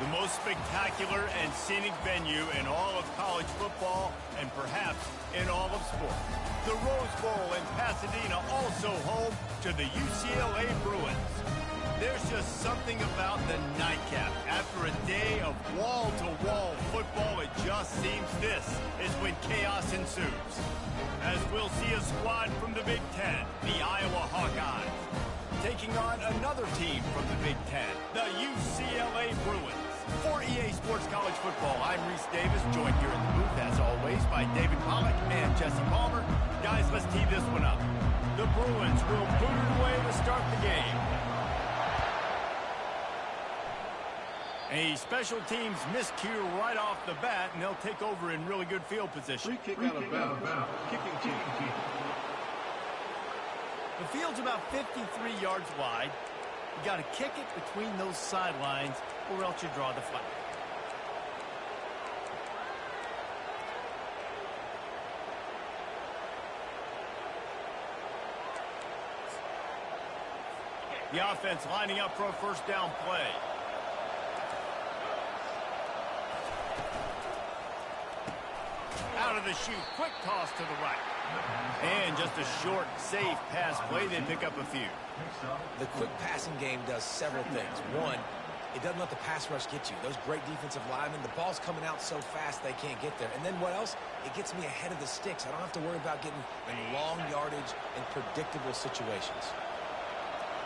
The most spectacular and scenic venue in all of college football and perhaps in all of sports. The Rose Bowl in Pasadena, also home to the UCLA Bruins. There's just something about the nightcap. After a day of wall-to-wall football, it just seems this is when chaos ensues. As we'll see a squad from the Big Ten, the Iowa Hawkeyes, taking on another team from the Big Ten, the UCLA Bruins. For EA Sports College Football, I'm Reese Davis, joined here in the booth, as always, by David Pollack and Jesse Palmer. Guys, let's tee this one up. The Bruins will boot it away to start the game. A special teams miscue right off the bat, and they'll take over in really good field position. Free kick out of bounds. Kicking team. The field's about 53 yards wide. You got to kick it between those sidelines, or else you draw the flag. The offense lining up for a first down play. Out of the chute, quick toss to the right. And just a short, safe pass play, they pick up a few. The quick passing game does several things. One, it doesn't let the pass rush get you. Those great defensive linemen, the ball's coming out so fast they can't get there. And then what else? It gets me ahead of the sticks. I don't have to worry about getting in long yardage and predictable situations.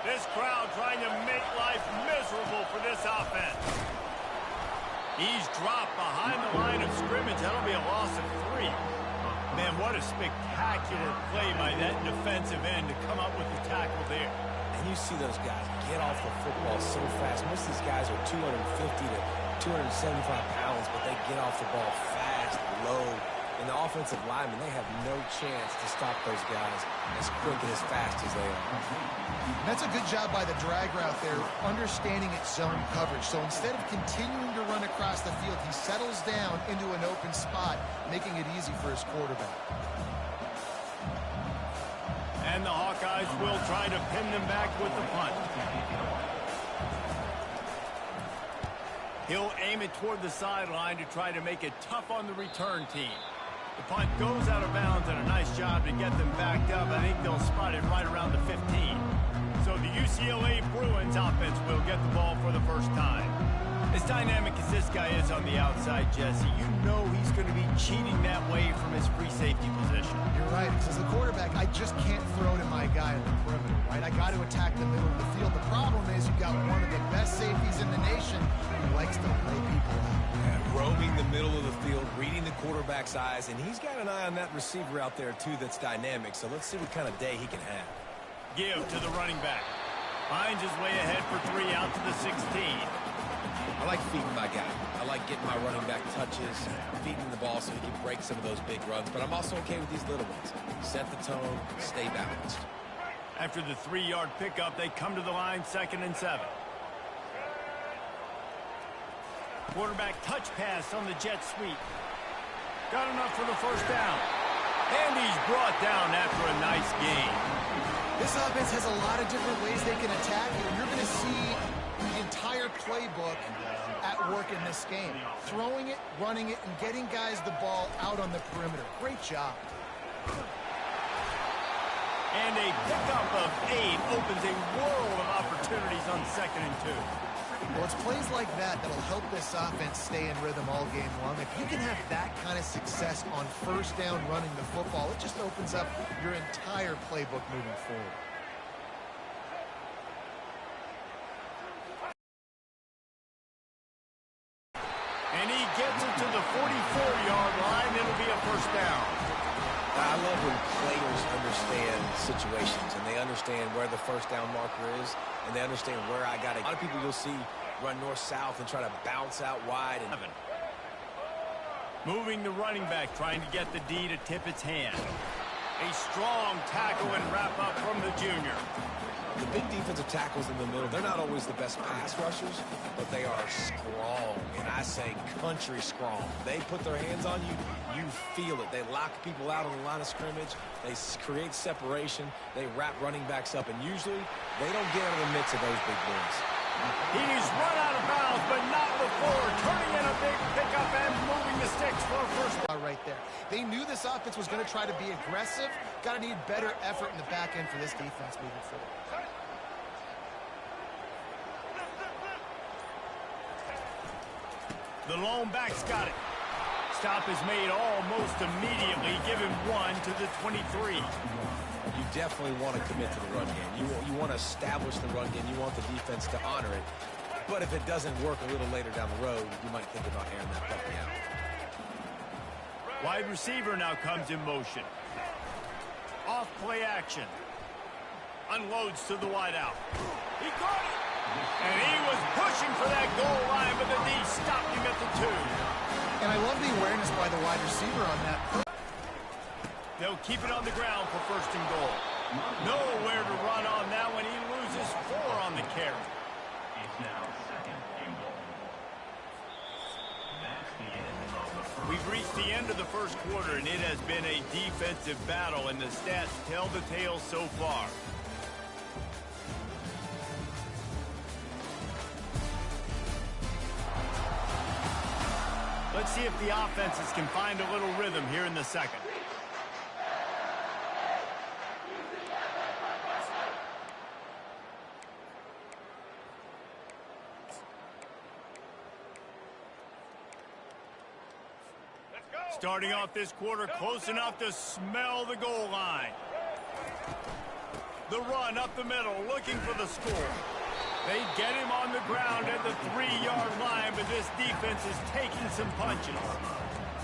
This crowd trying to make life miserable for this offense. He's dropped behind the line of scrimmage. That'll be a loss of 3. Man, what a spectacular play by that defensive end to come up with the tackle there. And you see those guys get off the football so fast. Most of these guys are 250 to 275 pounds, but they get off the ball fast, low. And the offensive linemen, they have no chance to stop those guys as quick and as fast as they are. And that's a good job by the drag route there, understanding its zone coverage. So instead of continuing to run across the field, he settles down into an open spot, making it easy for his quarterback. And the Hawkeyes will try to pin them back with the punt. He'll aim it toward the sideline to try to make it tough on the return team. The punt goes out of bounds, and a nice job to get them backed up. I think they'll spot it right around the 15. So the UCLA Bruins offense will get the ball for the first time. As dynamic as this guy is on the outside, Jesse, you know he's going to be cheating that way from his free safety position. You're right, because as the quarterback, I just can't throw to my guy in the perimeter, right? I got to attack the middle of the field. The problem is you've got one of the best safeties in the nation who likes to play people out. Roaming the middle of the field, reading the quarterback's eyes, and he's got an eye on that receiver out there, too, that's dynamic. So let's see what kind of day he can have. Give to the running back. Finds his way ahead for 3 out to the 16. I like feeding my guy. I like getting my running back touches, feeding the ball so he can break some of those big runs. But I'm also okay with these little ones. Set the tone, stay balanced. After the 3-yard pickup, they come to the line, 2nd and 7. Quarterback touch pass on the jet sweep. Got enough for the first down. And he's brought down after a nice gain. This offense has a lot of different ways they can attack you. You're going to see the entire playbook at work in this game. Throwing it, running it, and getting guys the ball out on the perimeter. Great job. And a pickup of 8 opens a world of opportunities on 2nd and 2. Well, it's plays like that that'll help this offense stay in rhythm all game long. If you can have that kind of success on first down running the football, it just opens up your entire playbook moving forward. And he gets it to the 44-yard line. It'll be a first down. I love when players understand situations and they understand where the first down marker is and they understand where I got it. A lot of people you'll see run north-south and try to bounce out wide. And moving the running back, trying to get the D to tip its hand. A strong tackle and wrap up from the junior. The big defensive tackles in the middle, they're not always the best pass rushers, but they are strong, and I say country strong. They put their hands on you, you feel it. They lock people out on the line of scrimmage. They create separation. They wrap running backs up, and usually they don't get out of the mix of those big boys. He's run out of of bounds, but not before. Turning in a big pickup and moving the sticks for a first down. Right there. They knew this offense was going to try to be aggressive. Got to need better effort in the back end for this defense moving forward. The lone back's got it. Stop is made almost immediately. Give him 1 to the 23. You definitely want to commit to the run game. You want to establish the run game. You want the defense to honor it. But if it doesn't work a little later down the road, you might think about airing that puppy out. Wide receiver now comes in motion. Off play action. Unloads to the wideout. He caught it. And he was pushing for that goal line, but the D stopped him at the 2. And I love the awareness by the wide receiver on that. They'll keep it on the ground for first and goal. Nowhere to run on that one. He loses 4 on the carry. We've reached the end of the first quarter, and it has been a defensive battle, and the stats tell the tale so far. Let's see if the offenses can find a little rhythm here in the second. Starting off this quarter close enough to smell the goal line. The run up the middle, looking for the score. They get him on the ground at the 3-yard line, but this defense is taking some punches.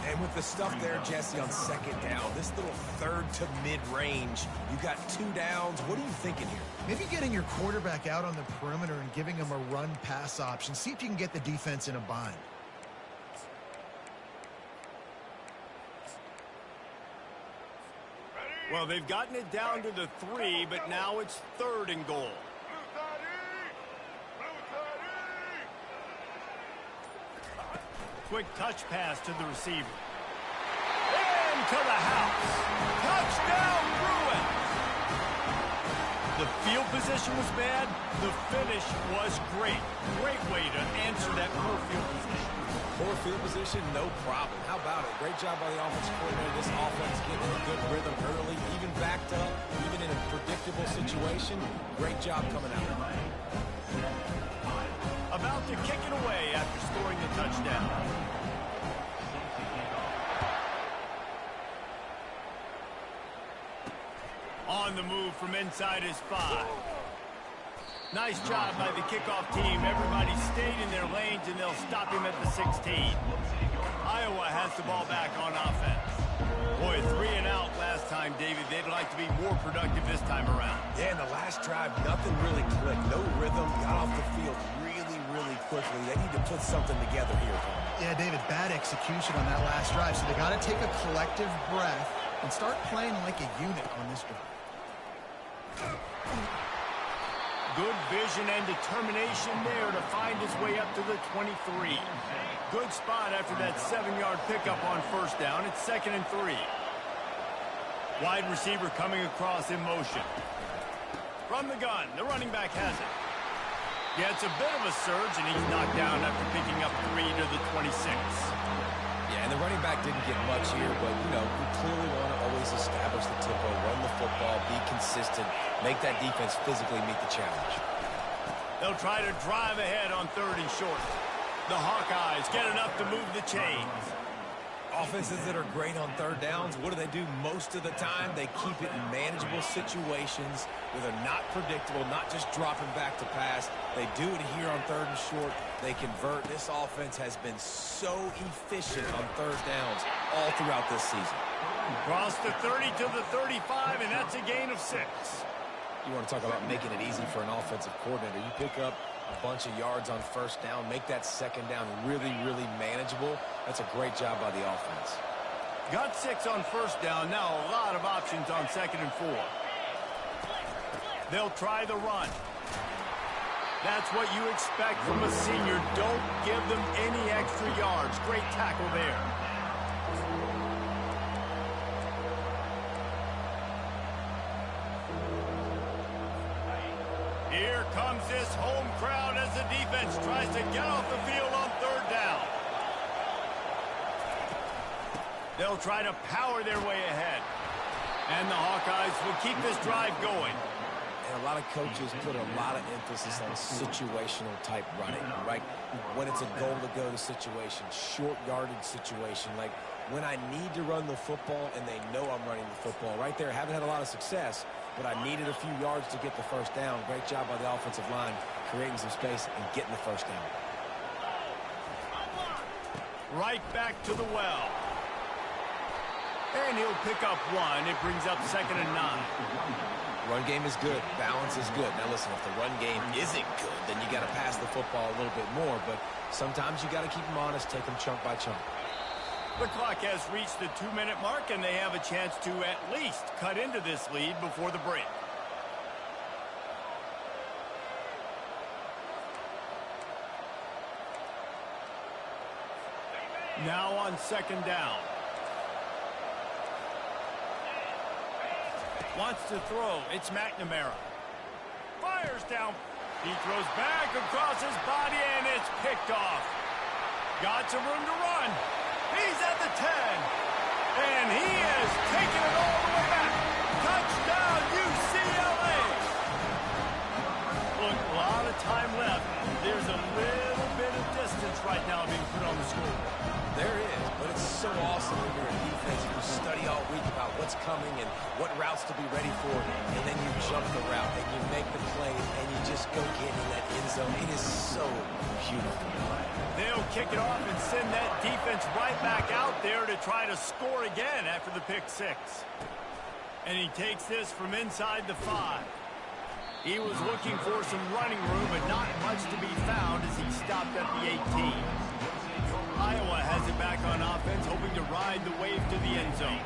And with the stuff there, Jesse, on second down, this little third to mid-range, you got 2 downs. What are you thinking here? Maybe getting your quarterback out on the perimeter and giving him a run-pass option. See if you can get the defense in a bind. Well, they've gotten it down to the 3, but now it's 3rd and goal. Quick touch pass to the receiver. Into the house. Touchdown, Bruins! The field position was bad. The finish was great. Great way to answer that poor field position. Poor field position, no problem. How about it? Great job by the offensive coordinator. This offense getting in a good rhythm early, even backed up, even in a predictable situation. Great job coming out. About to kick it away after scoring the touchdown. On the move from inside his 5. Nice job by the kickoff team. Everybody stayed in their lanes, and they'll stop him at the 16. Iowa has the ball back on offense. Boy, 3 and out last time, David. They'd like to be more productive this time around. Yeah, in the last drive, nothing really clicked. No rhythm. Got off the field really quickly. They need to put something together here. Yeah, David, bad execution on that last drive. So they got to take a collective breath and start playing like a unit on this drive. Good vision and determination there to find his way up to the 23. Good spot after that 7-yard pickup on first down. It's 2nd and 3. Wide receiver coming across in motion. From the gun, the running back has it. Yeah, it's a bit of a surge, and he's knocked down after picking up 3 to the 26. Yeah, and the running back didn't get much here, but, you clearly want to always establish the tempo, run the football, be consistent, make that defense physically meet the challenge. They'll try to drive ahead on 3rd and short. The Hawkeyes get enough to move the chains. Offenses that are great on 3rd downs, what do? Most of the time, they keep it in manageable situations where they're not predictable, not just dropping back to pass. They do it here on 3rd and short. They convert. This offense has been so efficient on 3rd downs all throughout this season. Cross the 30 to the 35, and that's a gain of 6. You want to talk about making it easy for an offensive coordinator. You pick up a bunch of yards on 1st down, make that 2nd down really manageable. That's a great job by the offense. Got 6 on 1st down. Now a lot of options on 2nd and 4. They'll try the run. That's what you expect from a senior. Don't give them any extra yards. Great tackle there. Here comes this home crowd as the defense tries to get off the field on third down. They'll try to power their way ahead. And the Hawkeyes will keep this drive going. And a lot of coaches put a lot of emphasis on situational type running, right? When it's a goal-to-go situation, short yardage situation, like when I need to run the football and they know I'm running the football. Right there, haven't had a lot of success, but I needed a few yards to get the first down. Great job by the offensive line, creating some space and getting the first down. Right back to the well. And he'll pick up one. It brings up 2nd and 9. Run game is good. Balance is good. Now listen, if the run game isn't good, then you got to pass the football a little bit more. But sometimes you got to keep them honest, take them chunk by chunk. The clock has reached the 2-minute mark, and they have a chance to at least cut into this lead before the break. Now on 2nd down. Wants to throw. It's McNamara. Fires down. He throws back across his body, and it's picked off. Got some room to run. He's at the 10. And he is taking it all the way back. Touchdown, UCLA. Look, a lot of time left. There's a little bit of distance right now being put on the score. There is, but it's so awesome when you're a defense and you study all week about what's coming and what routes to be ready for, and then you jump the route and you make the play and you just go get in that end zone. It is so beautiful. They'll kick it off and send that defense right back out there to try to score again after the pick 6. And he takes this from inside the 5. He was looking for some running room, but not much to be found as he stopped at the 18. Iowa has it back on offense, hoping to ride the wave to the end zone.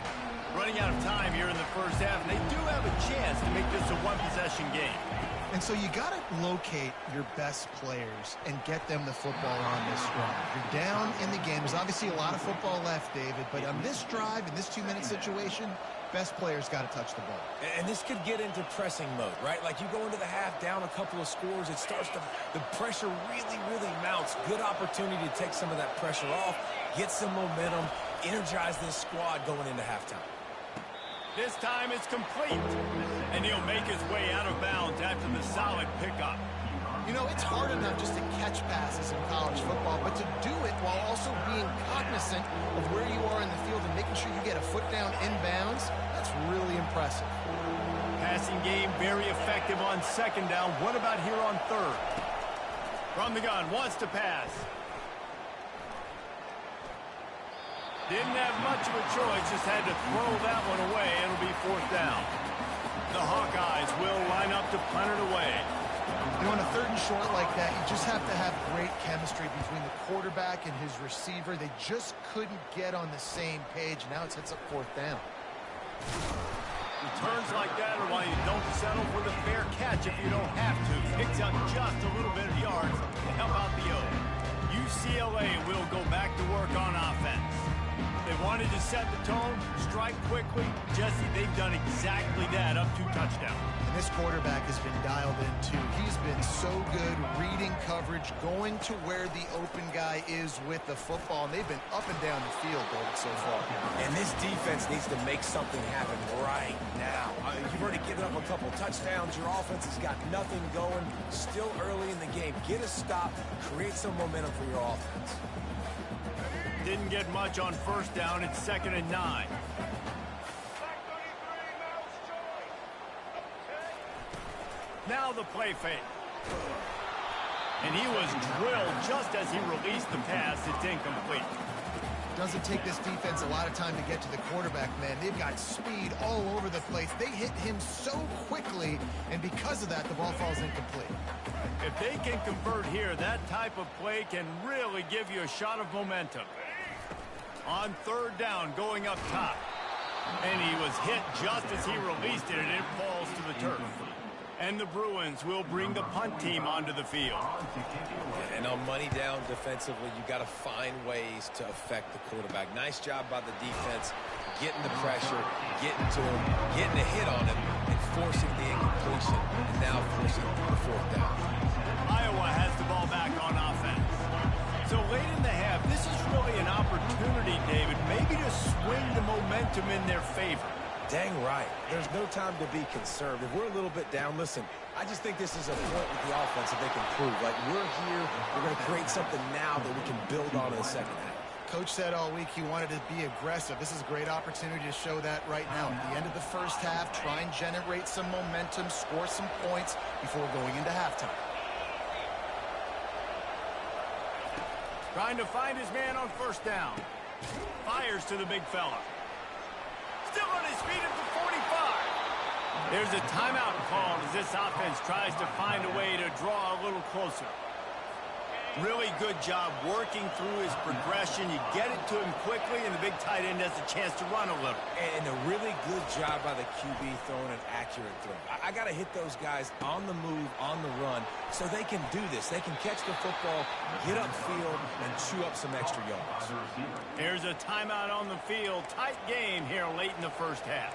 Running out of time here in the first half, and they do have a chance to make this a one-possession game. And so you got to locate your best players and get them the football on this drive. You're down in the game. There's obviously a lot of football left, David, but on this drive, in this 2-minute situation, best players got to touch the ball. And this could get into pressing mode, right? Like you go into the half down a couple of scores, it starts to, the pressure really, really mounts. Good opportunity to take some of that pressure off, get some momentum, energize this squad going into halftime. This time it's complete, and he'll make his way out of bounds after the solid pickup. You know, it's hard enough just to catch passes in college football, but to do it while also being cognizant of where you are in the field and making sure you get a foot down inbounds, that's really impressive. Passing game very effective on 2nd down. What about here on 3rd? From the gun, wants to pass. Didn't have much of a choice, just had to throw that one away. It'll be 4th down. The Hawkeyes will line up to punt it away. You know, on a 3rd and short like that, you just have to have great chemistry between the quarterback and his receiver. They just couldn't get on the same page. Now it sets up 4th down. Returns like that are why you don't settle for the fair catch if you don't have to. Picks up just a little bit of yards to help out the O. UCLA will go back to work on offense. They wanted to set the tone, strike quickly. Jesse, they've done exactly that, up 2 touchdowns. And this quarterback has been dialed in, too. He's been so good reading coverage, going to where the open guy is with the football, and they've been up and down the field, David, so far. And this defense needs to make something happen right now. You've already given up a couple touchdowns. Your offense has got nothing going. Still early in the game. Get a stop. Create some momentum for your offense. Didn't get much on 1st down. It's 2nd and 9. Now the play fake. And he was drilled just as he released the pass. It's incomplete. Doesn't take this defense a lot of time to get to the quarterback, man. They've got speed all over the place. They hit him so quickly, and because of that, the ball falls incomplete. If they can convert here, that type of play can really give you a shot of momentum. On 3rd down, going up top. And he was hit just as he released it, and it falls to the turf. And the Bruins will bring the punt team onto the field. And on money down defensively, you got to find ways to affect the quarterback. Nice job by the defense, getting the pressure, getting to him, getting a hit on him, and forcing the incompletion and now forcing the fourth down. Iowa has the ball back on offense. So late in the half, this is really an opportunity, David, maybe to swing the momentum in their favor. Dang right. There's no time to be concerned. If we're a little bit down, listen, I just think this is a point with the offense that they can prove. Like, we're here, we're going to create something now that we can build on in the second half. Coach said all week he wanted to be aggressive. This is a great opportunity to show that right now. At the end of the first half, try and generate some momentum, score some points before going into halftime. Trying to find his man on first down. Fires to the big fella. Still on his feet at the 45. There's a timeout called as this offense tries to find a way to draw a little closer. Really good job working through his progression. You get it to him quickly, and the big tight end has a chance to run a little. And a really good job by the QB throwing an accurate throw. I got to hit those guys on the move, on the run, so they can do this. They can catch the football, get upfield, and chew up some extra yards. Here's a timeout on the field. Tight game here late in the first half.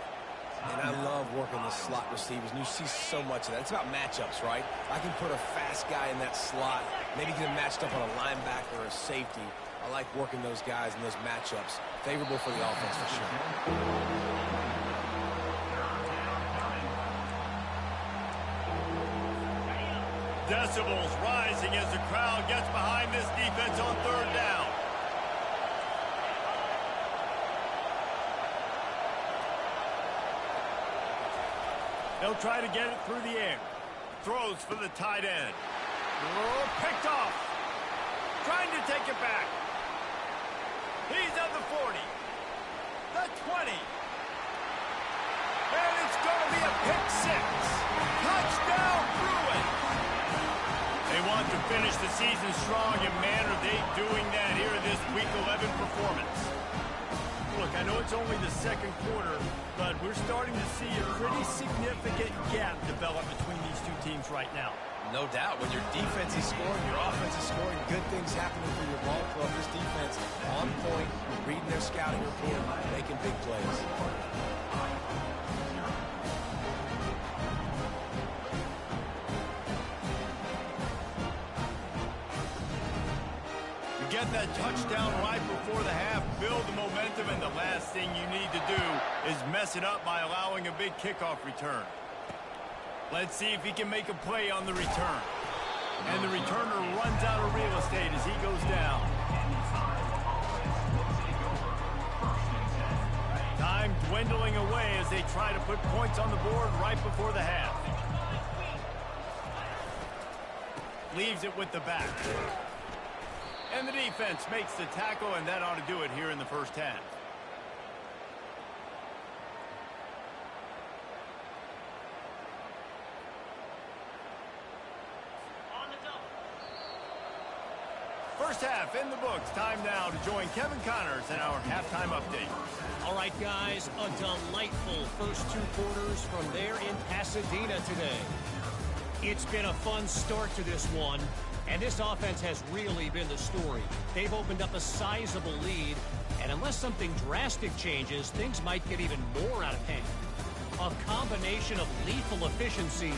And I love working the slot receivers, and you see so much of that. It's about matchups, right? I can put a fast guy in that slot, maybe get him matched up on a linebacker or a safety. I like working those guys in those matchups. Favorable for the offense for sure. Decibels rising as the crowd gets behind this defense on third down. They'll try to get it through the air. Throws for the tight end. Oh, picked off. Trying to take it back. He's at the 40. The 20. And it's going to be a pick six. Touchdown, Bruins. They want to finish the season strong, and man, are they doing that here in this Week 11 performance. Look, I know it's only the second quarter, but we're starting to see a pretty significant gap develop between these two teams right now. No doubt. When your defense is scoring, your offense is scoring, good things happening for your ball club. This defense on point, reading their scouting report, making big plays. Get that touchdown right before the half, build the momentum, and the last thing you need to do is mess it up by allowing a big kickoff return. Let's see if he can make a play on the return. And the returner runs out of real estate as he goes down. Time dwindling away as they try to put points on the board right before the half. Leaves it with the back. And the defense makes the tackle, and that ought to do it here in the first half. First half in the books. Time now to join Kevin Connors in our halftime update. All right, guys, a delightful first two quarters from there in Pasadena today. It's been a fun start to this one. And this offense has really been the story. They've opened up a sizable lead, and unless something drastic changes, things might get even more out of hand. A combination of lethal efficiency,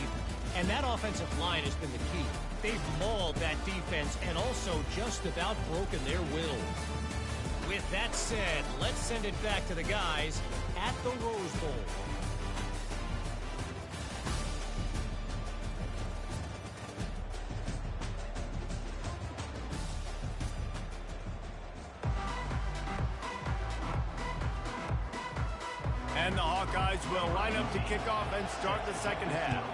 and that offensive line has been the key. They've mauled that defense and also just about broken their will. With that said, let's send it back to the guys at the Rose Bowl. And the Hawkeyes will line up to kick off and start the second half.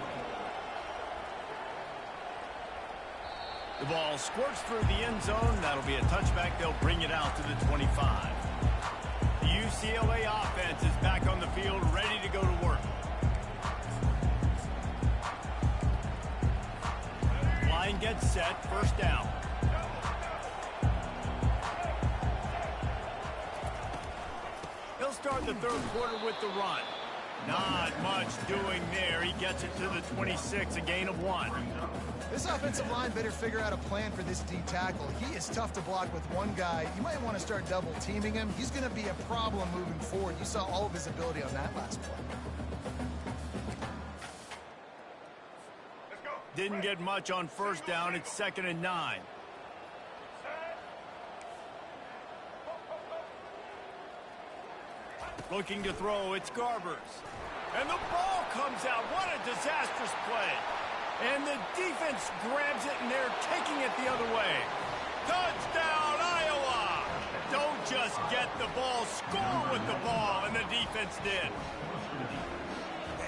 The ball squirts through the end zone. That'll be a touchback. They'll bring it out to the 25. The UCLA offense is back on the field, ready to go to work. Line gets set, first down. He'll start the third quarter with the run. Not much doing there. He gets it to the 26, a gain of 1. This offensive line better figure out a plan for this D tackle. He is tough to block with one guy. You might want to start double teaming him. He's going to be a problem moving forward. You saw all of his ability on that last play. Didn't get much on first down. It's 2nd and 9. Looking to throw, it's Garbers. And the ball comes out. What a disastrous play. And the defense grabs it, and they're taking it the other way. Touchdown, Iowa! Don't just get the ball, score with the ball, and the defense did.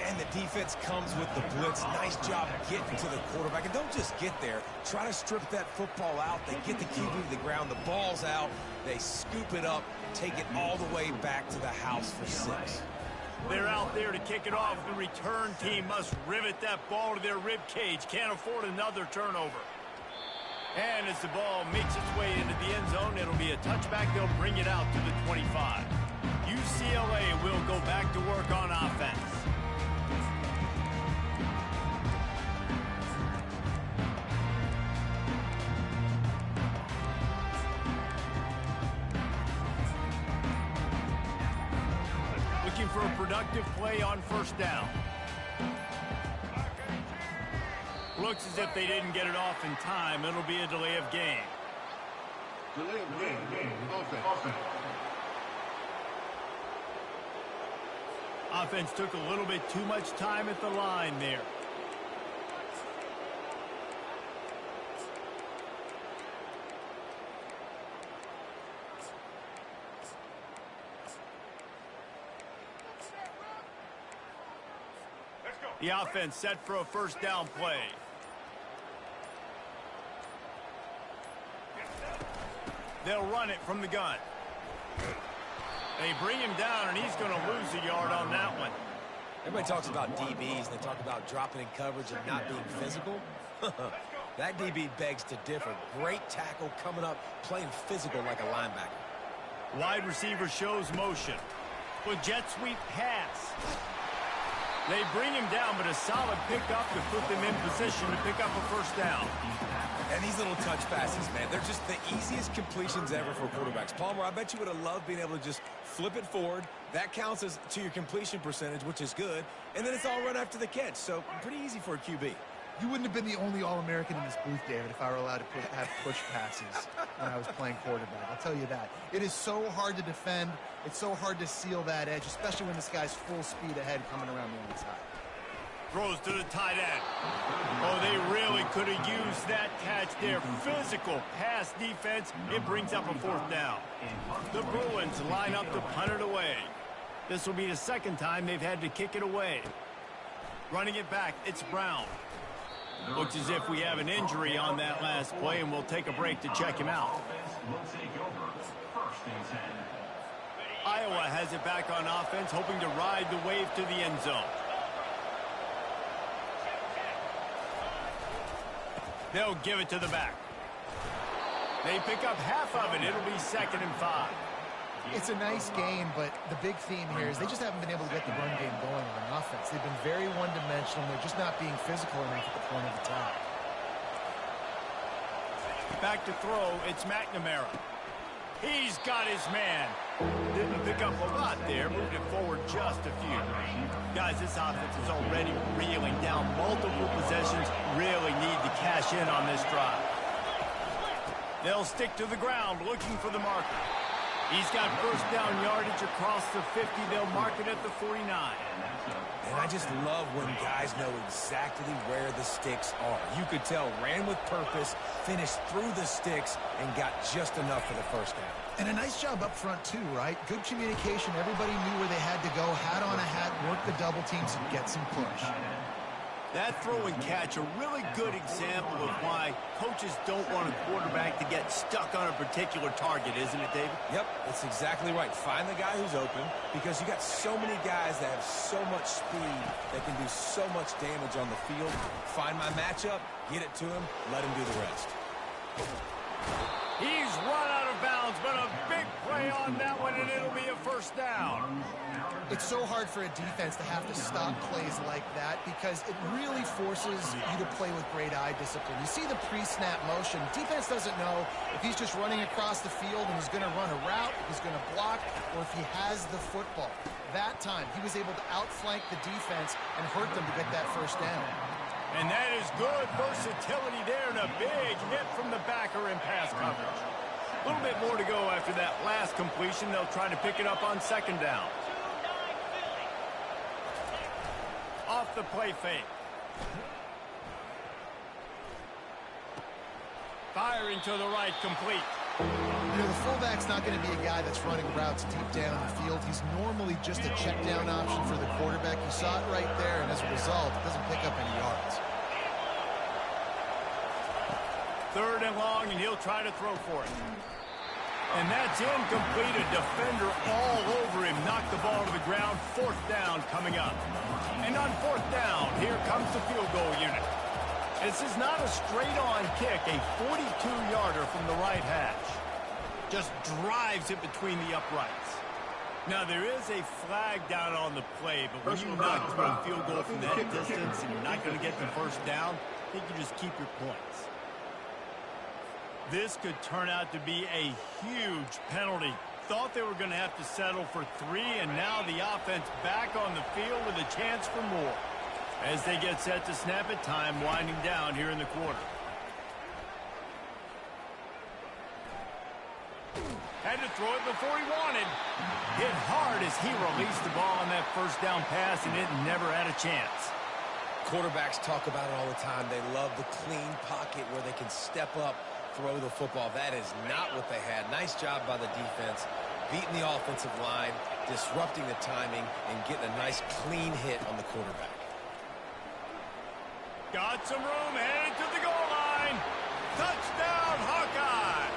And the defense comes with the blitz. Nice job getting to the quarterback. And don't just get there. Try to strip that football out. They get the QB to the ground. The ball's out. They scoop it up, take it all the way back to the house for 6. They're out there to kick it off. The return team must rivet that ball to their rib cage. Can't afford another turnover. And as the ball makes its way into the end zone, it'll be a touchback. They'll bring it out to the 25. UCLA will go back to work on offense. Looking for a productive play on first down. Looks as if they didn't get it off in time. It'll be a delay of game. Delay of game. Offense. Offense took a little bit too much time at the line there. The offense set for a first down play. They'll run it from the gun. They bring him down, and he's going to lose a yard on that one. Everybody talks about DBs. They talk about dropping in coverage and not being physical. That DB begs to differ. Great tackle coming up, playing physical like a linebacker. Wide receiver shows motion. With jet sweep pass. They bring him down, but a solid pickup to put them in position to pick up a first down. And these little touch passes, man, they're just the easiest completions ever for quarterbacks. Palmer, I bet you would have loved being able to just flip it forward. That counts as to your completion percentage, which is good. And then it's all run after the catch, so pretty easy for a QB. You wouldn't have been the only All-American in this booth, David, if I were allowed to have push passes when I was playing quarterback. I'll tell you that. It is so hard to defend. It's so hard to seal that edge, especially when this guy's full speed ahead coming around the inside. Throws to the tight end. Oh, they really could have used that catch there. Physical pass defense. It brings up a fourth down. The Bruins line up to punt it away. This will be the second time they've had to kick it away. Running it back, it's Brown. Looks as if we have an injury on that last play, and we'll take a break to check him out. Iowa has it back on offense, hoping to ride the wave to the end zone. They'll give it to the back. They pick up half of it. It'll be 2nd and 5. It's a nice game, but the big theme here is they just haven't been able to get the run game going on offense. They've been very one-dimensional. They're just not being physical enough at the point of attack. Back to throw, it's McNamara. He's got his man. Didn't pick up a lot there, moved it forward just a few. Guys, this offense is already reeling down multiple possessions. Really need to cash in on this drive. They'll stick to the ground, looking for the marker. He's got first down yardage across the 50. They'll mark it at the 49. And I just love when guys know exactly where the sticks are. You could tell, ran with purpose, finished through the sticks, and got just enough for the first down. And a nice job up front, too, right? Good communication. Everybody knew where they had to go. Hat on a hat, work the double teams, and get some push. That throw and catch, a really good example of why coaches don't want a quarterback to get stuck on a particular target, isn't it, David? Yep, that's exactly right. Find the guy who's open, because you got so many guys that have so much speed that can do so much damage on the field. Find my matchup, get it to him, let him do the rest. He's run out of bounds, but a big play on that one, and it'll be a first down. It's so hard for a defense to have to stop plays like that because it really forces you to play with great eye discipline. You see the pre-snap motion. Defense doesn't know if he's just running across the field and he's going to run a route, if he's going to block, or if he has the football. That time, he was able to outflank the defense and hurt them to get that first down. And that is good versatility there, and a big hit from the backer in pass coverage. A little bit more to go after that last completion. They'll try to pick it up on second down. Off the play fake. Firing to the right, complete. You know, the fullback's not going to be a guy that's running routes deep down the field. He's normally just a check down option for the quarterback. You saw it right there, and as a result, it doesn't pick up any yards. Third and long, and he'll try to throw for it. And that's incomplete. A defender all over him. Knocked the ball to the ground. Fourth down coming up. And on fourth down, here comes the field goal unit. This is not a straight-on kick. A 42-yarder from the right hash. Just drives it between the uprights. Now, there is a flag down on the play, but when you knock through a field goal from that distance and you're not going to get the first down, I think you just keep your points. This could turn out to be a huge penalty. Thought they were going to have to settle for 3, and now the offense back on the field with a chance for more. As they get set to snap it, time winding down here in the quarter. Had to throw it before he wanted. Hit hard as he released the ball on that first down pass, and it never had a chance. Quarterbacks talk about it all the time. They love the clean pocket where they can step up, throw the football. That is not what they had. Nice job by the defense, beating the offensive line, disrupting the timing, and getting a nice clean hit on the quarterback. Got some room, headed to the goal line. Touchdown, Hawkeye!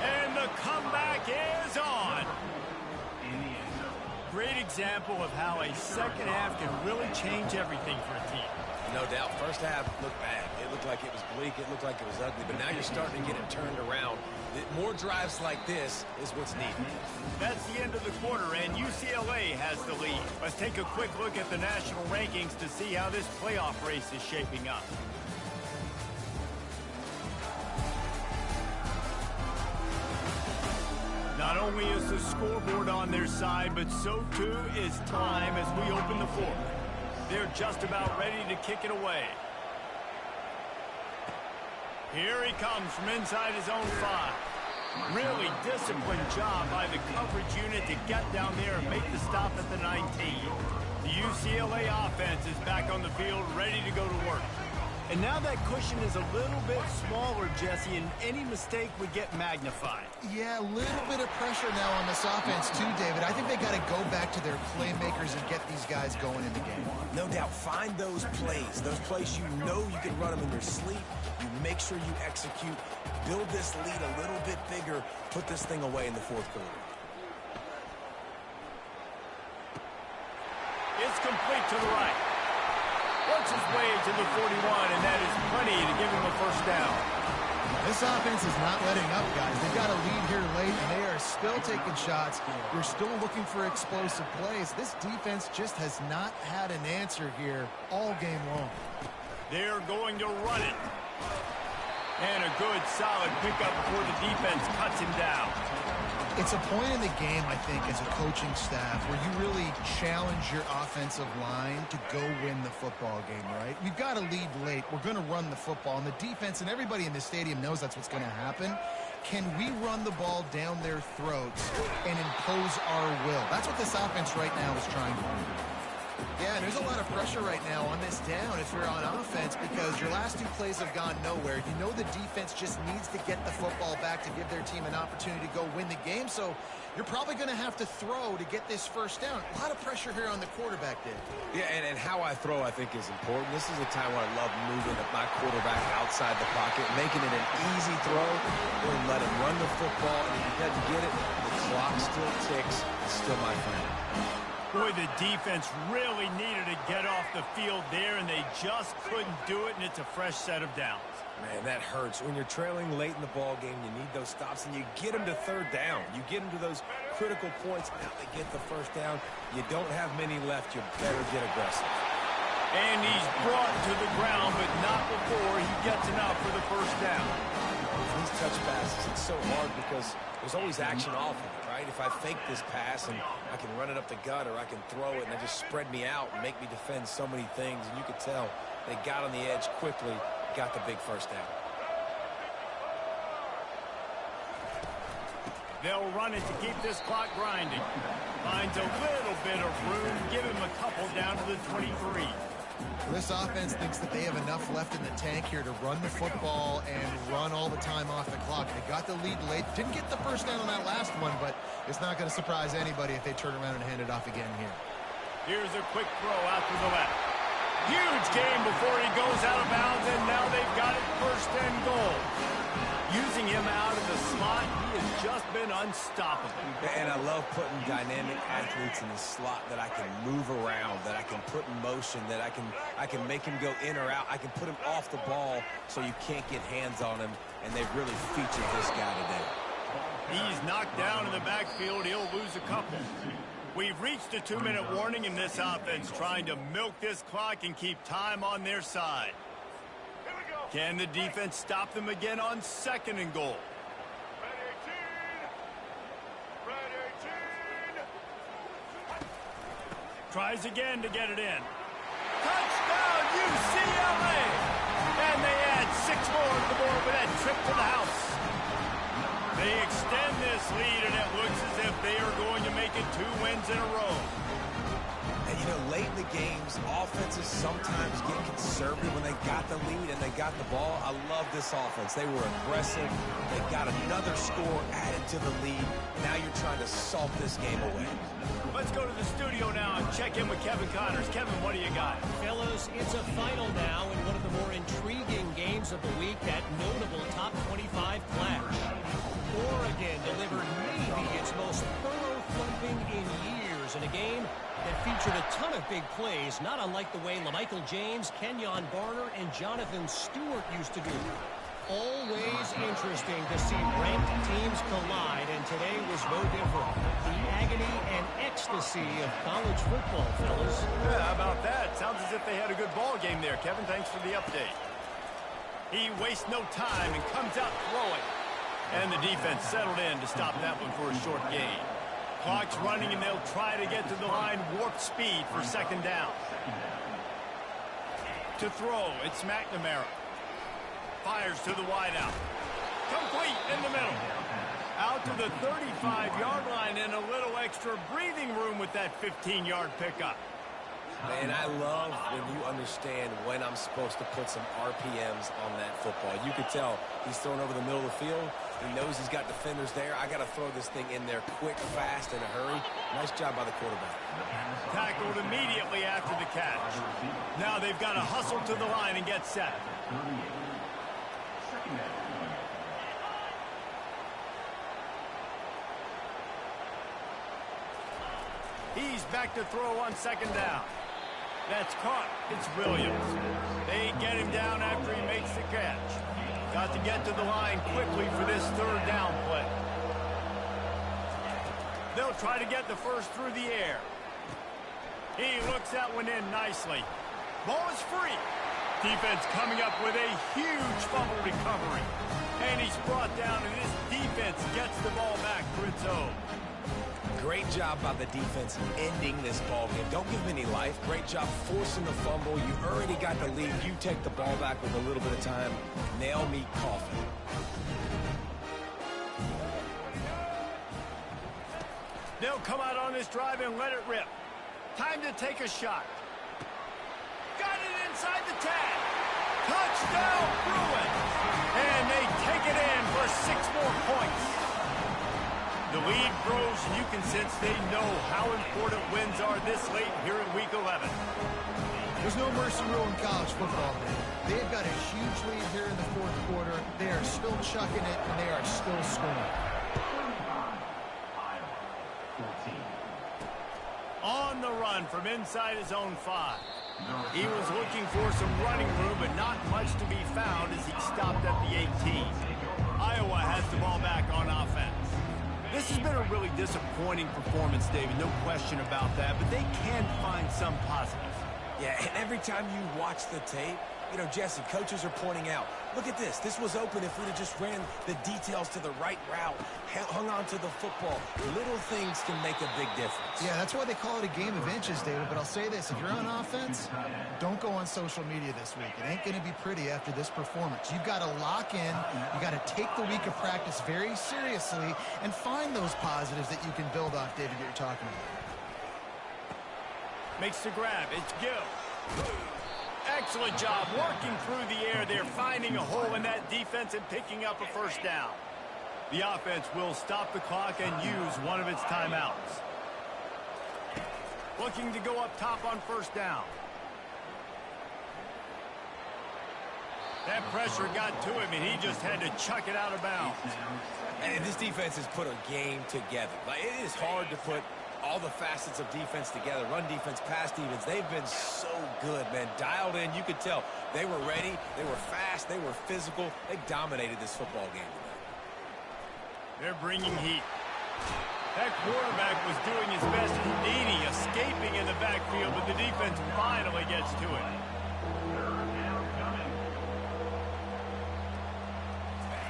And the comeback is on. Great example of how a second half can really change everything for a team. No doubt. First half looked bad. It looked like it was bleak. It looked like it was ugly. But now you're starting to get it turned around. More drives like this is what's needed. That's the end of the quarter, and UCLA has the lead. Let's take a quick look at the national rankings to see how this playoff race is shaping up. Not only is the scoreboard on their side, but so too is time as we open the fourth. They're just about ready to kick it away. Here he comes from inside his own 5. Really disciplined job by the coverage unit to get down there and make the stop at the 19. The UCLA offense is back on the field, ready to go to work. And now that cushion is a little bit smaller, Jesse, and any mistake would get magnified. Yeah, a little bit of pressure now on this offense too, David. I think they got to go back to their playmakers and get these guys going in the game. No doubt. Find those plays you know you can run them in your sleep. You make sure you execute. Build this lead a little bit bigger. Put this thing away in the fourth quarter. It's complete to the right. Works his way to the 41, and that is plenty to give him a first down. This offense is not letting up, guys. They've got a lead here late, and they are still taking shots. They're still looking for explosive plays. This defense just has not had an answer here all game long. They're going to run it. And a good, solid pickup before the defense cuts him down. It's a point in the game, I think, as a coaching staff, where you really challenge your offensive line to go win the football game, right? We've got to lead late. We're going to run the football. And the defense and everybody in the stadium knows that's what's going to happen. Can we run the ball down their throats and impose our will? That's what this offense right now is trying to do. Yeah, and there's a lot of pressure right now on this down if you're on offense because your last 2 plays have gone nowhere. You know the defense just needs to get the football back to give their team an opportunity to go win the game, so you're probably going to have to throw to get this first down. A lot of pressure here on the quarterback, Dave. Yeah, and how I throw, I think, is important. This is a time where I love moving my quarterback outside the pocket, making it an easy throw, or let him run the football, and if he doesn't get it, the clock still ticks. It's still my friend. Boy, the defense really needed to get off the field there, and they just couldn't do it, and it's a fresh set of downs. Man, that hurts. When you're trailing late in the ball game, you need those stops, and you get them to third down. You get them to those critical points. Now they get the first down. You don't have many left. You better get aggressive. And he's brought to the ground, but not before he gets enough for the first down. And these touch passes, it's so hard because there's always action off of it, right? If I fake this pass and I can run it up the gut or I can throw it and they just spread me out and make me defend so many things. And you could tell they got on the edge quickly, got the big first down. They'll run it to keep this clock grinding. Finds a little bit of room. Give him a couple down to the 23. This offense thinks that they have enough left in the tank here to run the football and run all the time off the clock. They got the lead late. Didn't get the first down on that last one, but it's not going to surprise anybody if they turn around and hand it off again here. Here's a quick throw out to the left. Huge game before he goes out of bounds, and now they've got it first and goal. Using him out of the slot, he has just been unstoppable. And I love putting dynamic athletes in the slot that I can move around, that I can put in motion, that I can make him go in or out. I can put him off the ball so you can't get hands on him, and they've really featured this guy today. He's knocked down in the backfield. He'll lose a couple. We've reached a 2-minute warning in this offense, trying to milk this clock and keep time on their side. Can the defense stop them again on second and goal? Tries again to get it in. Touchdown, UCLA! And they add 6 more to the board with that trip to the house. They extend this lead, and it looks as if they are going to make it 2 wins in a row. And, you know, late in the games, offenses sometimes get conservative when they got the lead and they got the ball. I love this offense. They were aggressive. They got another score added to the lead. Now you're trying to salt this game away. Let's go to the studio now and check in with Kevin Connors. Kevin, what do you got? Fellas, it's a final now in one of the more intriguing games of the week, that notable top 25 clash. Oregon delivered maybe its most thorough thumping in years in a game that featured a ton of big plays, not unlike the way LaMichael James, Kenyon Barner, and Jonathan Stewart used to do. Always interesting to see ranked teams collide, and today was no different. The agony and ecstasy of college football, fellas. Yeah, how about that? Sounds as if they had a good ball game there, Kevin. Thanks for the update. He wastes no time and comes out throwing. And the defense settled in to stop that one for a short gain. Clock's running, and they'll try to get to the line warp speed for second down. To throw, it's McNamara. Fires to the wideout. Complete in the middle. Out to the 35-yard line, and a little extra breathing room with that 15-yard pickup. Man, I love when you understand when I'm supposed to put some RPMs on that football. You could tell he's thrown over the middle of the field. He knows he's got defenders there. I got to throw this thing in there quick, fast, in a hurry. Nice job by the quarterback. Tackled immediately after the catch. Now they've got to hustle to the line and get set. He's back to throw on second down. That's caught. It's Williams. They get him down after he makes the catch. Got to get to the line quickly for this third down play. They'll try to get the first through the air. He looks that one in nicely. Ball is free. Defense coming up with a huge fumble recovery. And he's brought down, and this defense gets the ball back for its own. Great job by the defense ending this ball game. Don't give him any life. Great job forcing the fumble. You already got the lead. You take the ball back with a little bit of time. Nail me coffin. They'll come out on this drive and let it rip. Time to take a shot. Got it inside the tag. Touchdown, Bruins. And they take it in for 6 more points. The lead grows, and you can sense they know how important wins are this late here in Week 11. There's no mercy rule in college football, man. They've got a huge lead here in the fourth quarter. They are still chucking it, and they are still scoring. On the run from inside his own 5. He was looking for some running room, but not much to be found as he stopped at the 18. Iowa has the ball back on offense. This has been a really disappointing performance, David, no question about that, but they can find some positives. Yeah, and every time you watch the tape, You know, Jesse, coaches are pointing out, look at this. This was open if we'd have just ran the details to the right route, hung on to the football. Little things can make a big difference. Yeah, that's why they call it a game of inches, David. But I'll say this, if you're on offense, don't go on social media this week. It ain't going to be pretty after this performance. You've got to lock in. You got to take the week of practice very seriously and find those positives that you can build off, David, that you're talking about. Makes the grab. It's Gill. Excellent job working through the air there, finding a hole in that defense and picking up a first down. The offense will stop the clock and use one of its timeouts. Looking to go up top on first down. That pressure got to him, and he just had to chuck it out of bounds. And this defense has put a game together. Like, it is hard to put all the facets of defense together. Run defense, pass defense. They've been so good, man. Dialed in. You could tell they were ready. They were fast. They were physical. They dominated this football game today. They're bringing heat. That quarterback was doing his best, Houdini, escaping in the backfield, but the defense finally gets to it.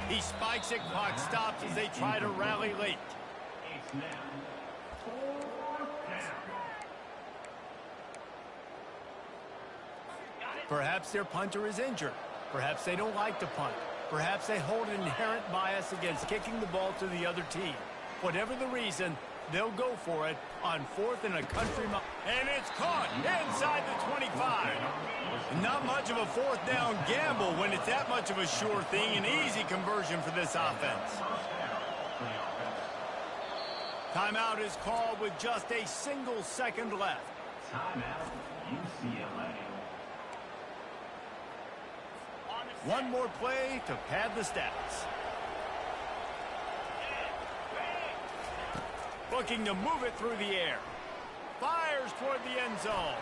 He spikes it, clock stops as they try to rally late. Perhaps their punter is injured. Perhaps they don't like to punt. Perhaps they hold an inherent bias against kicking the ball to the other team. Whatever the reason, they'll go for it on 4th and a country mile. And it's caught inside the 25. Not much of a 4th down gamble when it's that much of a sure thing. An easy conversion for this offense. Timeout is called with just a single second left. Timeout, UCLA. One more play to pad the stats. Looking to move it through the air. Fires toward the end zone.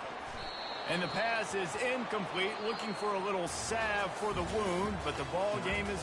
And the pass is incomplete. Looking for a little salve for the wound, but the ball game is